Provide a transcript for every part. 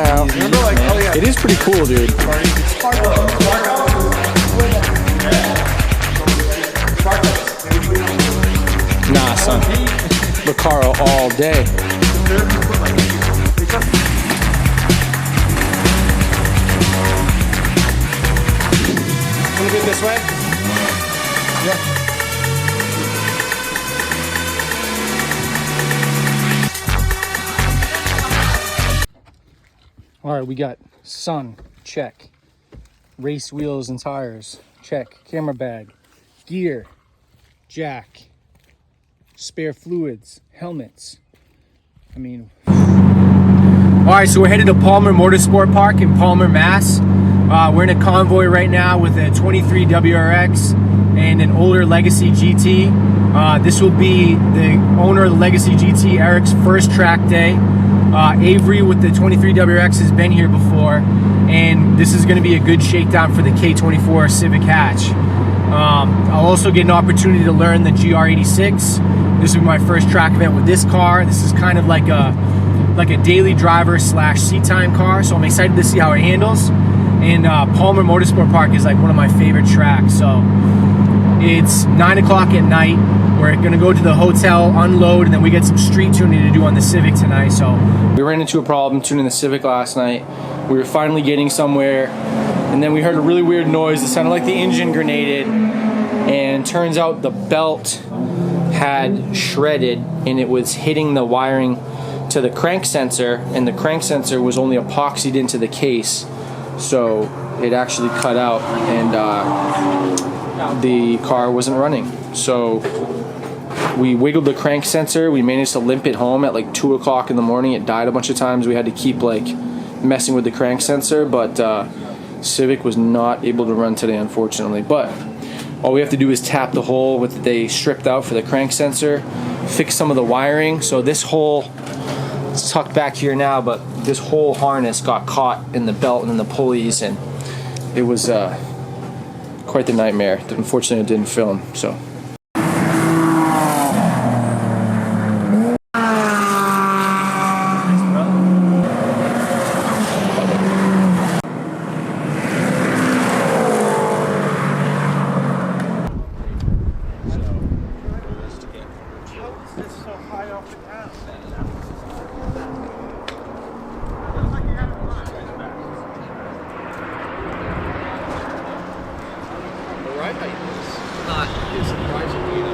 now. It is pretty cool, dude. Nah, son. Recaro all day. Wanna get this way? Yeah. All right, we got sun, check. Race wheels and tires, check. Camera bag, gear, jack, spare fluids, helmets. I mean, all right, so we're headed to Palmer Motorsport Park in Palmer, Mass. We're in a convoy right now with a 23 WRX and an older Legacy GT. This will be the owner of the Legacy GT, Eric's first track day. Avery with the 23 WRX has been here before, and this is going to be a good shakedown for the K24 Civic hatch. I'll also get an opportunity to learn the GR86. This will be my first track event with this car. This is kind of like a daily driver / seat time car, so I'm excited to see how it handles. And Palmer Motorsport Park is like one of my favorite tracks. So it's 9 o'clock at night. We're gonna go to the hotel, unload, and then we get some street tuning to do on the Civic tonight. So we ran into a problem tuning the Civic last night. We were finally getting somewhere, and then we heard a really weird noise. It sounded like the engine grenaded, and turns out the belt had shredded, and it was hitting the wiring to the crank sensor, and the crank sensor was only epoxied into the case, so it actually cut out, and the car wasn't running. So we wiggled the crank sensor. We managed to limp it home at like 2 o'clock in the morning. It died a bunch of times. We had to keep like messing with the crank sensor, but Civic was not able to run today, unfortunately. But all we have to do is tap the hole that they stripped out for the crank sensor, fix some of the wiring. So this whole, it's tucked back here now, but this whole harness got caught in the belt and in the pulleys, and it was quite the nightmare. Unfortunately, it didn't film. So.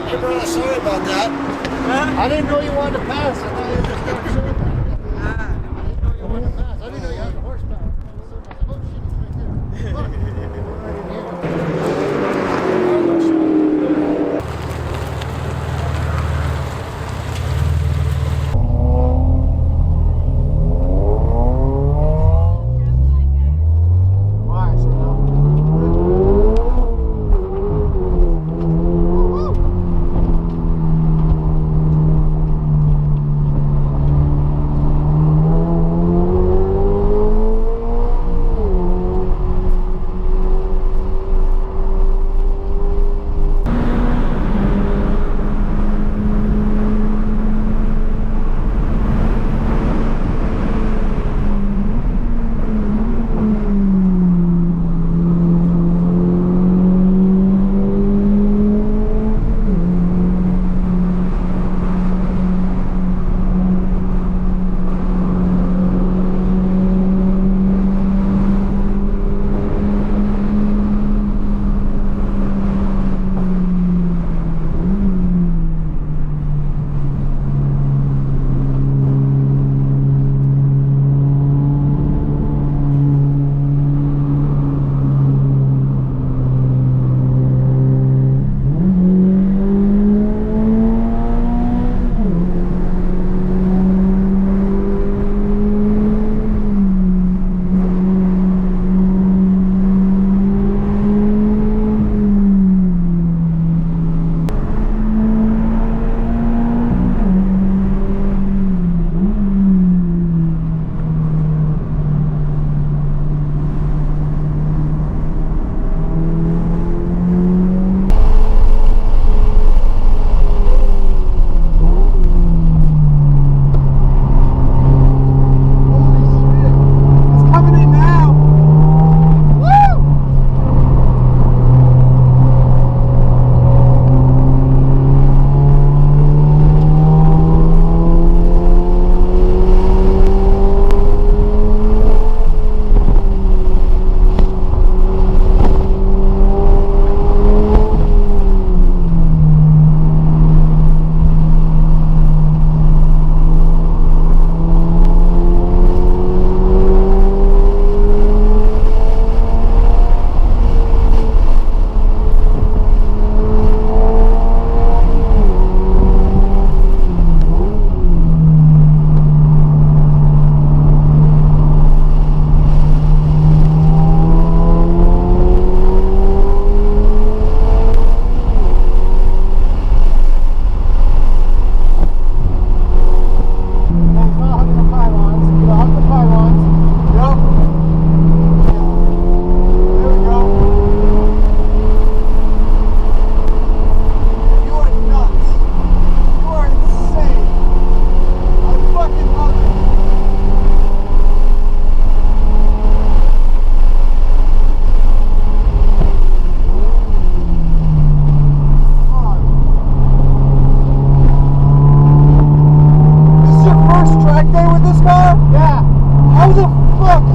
Hey bro, sorry about that. Huh? I didn't know you wanted to pass. I thought you were just going to show that. I didn't know you wanted to pass. I didn't know you had the horsepower. Oh shit, it's right there.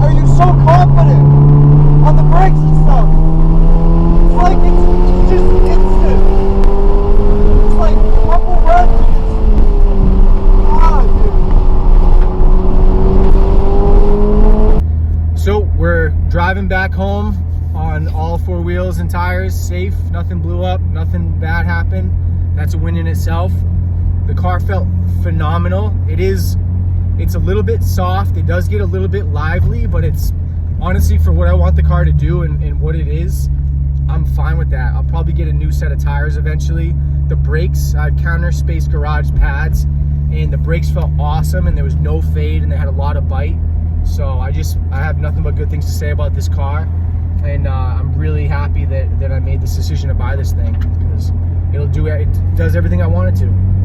are you so confident on the brakes and stuff? It's like it's just instant. It's like a couple runs and it's, dude. So we're driving back home on all four wheels and tires, safe, nothing blew up, nothing bad happened. That's a win in itself. The car felt phenomenal. It's a little bit soft, it does get a little bit lively, but it's honestly for what I want the car to do and what it is, I'm fine with that. I'll probably get a new set of tires eventually. The brakes, I have counter space garage pads, and the brakes felt awesome, and there was no fade, and they had a lot of bite. So I have nothing but good things to say about this car, and I'm really happy that I made this decision to buy this thing, because it does everything I want it to.